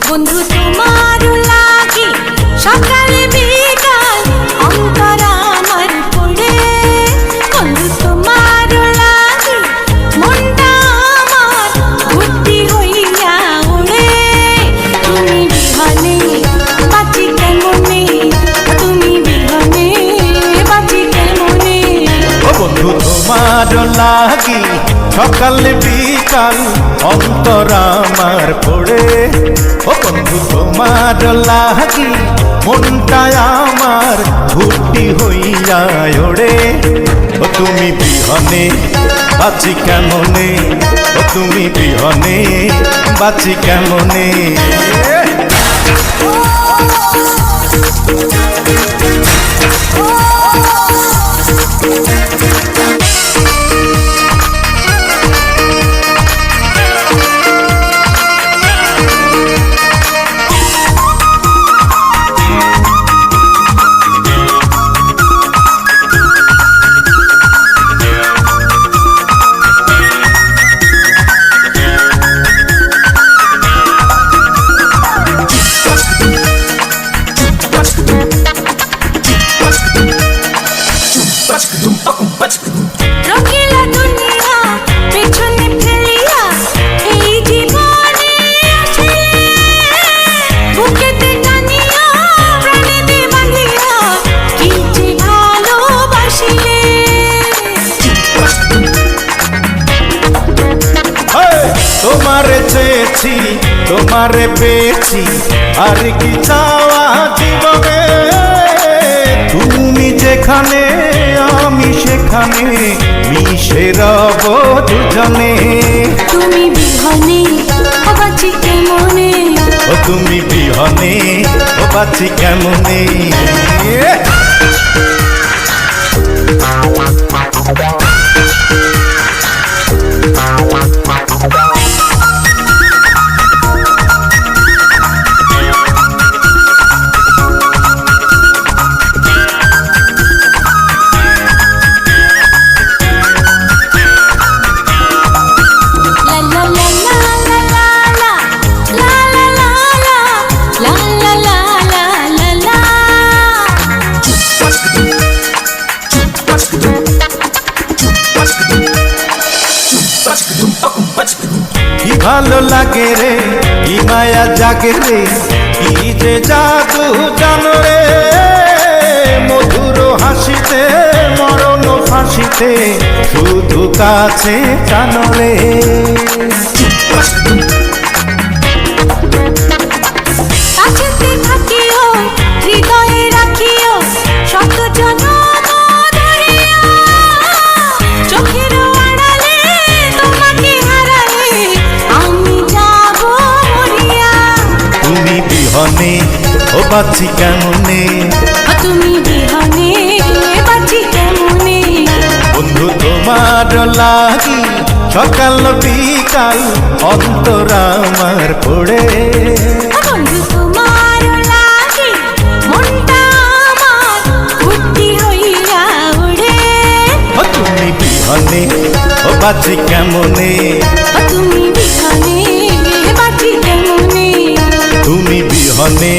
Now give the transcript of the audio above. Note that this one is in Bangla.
বন্ধু তোমার লাগি সকালে বিকাল অন্তর আমার পড়ে, বন্ধু তোমার লাগি মনটা আমার ভর্তি হইয়া ওড়ে। তুমি বিহনে বাঁচি কেমনে, তুমি বিহনে বাঁচি কেমনে। ও বন্ধু তোমার লাগি সকালে বিকাল অন্তর আমার পড়ে, ও বন্ধু তোমার লাগি মনটা আমার ভর্তি হইয়া ওড়ে। ও তুমি বিহনে বাঁচি কেমনে, ও তুমি বিহনে বাঁচি কেমনে। রঙিলা দুনিয়া পেছনে ফেলিয়া এই জীবনে আসিলে, বুকেতে টানিয়া প্রাণেতে বাঁধিয়া কি যে ভালোবাসিলে। তোমারে চেয়েছি তোমারে পেয়েছি আর কি চাওয়া জীবনে, তুমি যেখানে আমি সেখানে মিশে রব দুজনে। তুমি বিহনে বাঁচি কেমনে, ও তুমি বিহনে ও বাঁচি কেমনে। কি ভালো লাগে রে, কি মায়া জাগে রে, কি যে জাদু জানো রে। মধুর হাসিতে মরণ ফাঁসিতে শুধু কাছে জানো রে। কাছেতে থাকিও হৃদয়ে রাখিও শত জনম ধরিয়া, চোখের আড়ালে তোমাকে হারালে আমি যাব মরিয়া। তুমি বিহনে ও বাঁচি কেমনে, তুমি বিহনে বাঁচি কেমনে। বন্ধু তোমার লাগি সকাল বিকাল অন্তর আমার পড়ে, বন্ধু তোমার লাগি মনটা আমার ভর্তি হইয়া ওড়ে। তুমি বিহনে ও বাঁচি কেমনে, তুমি বিহনে বাঁচি কেমনে। তুমি বিহনে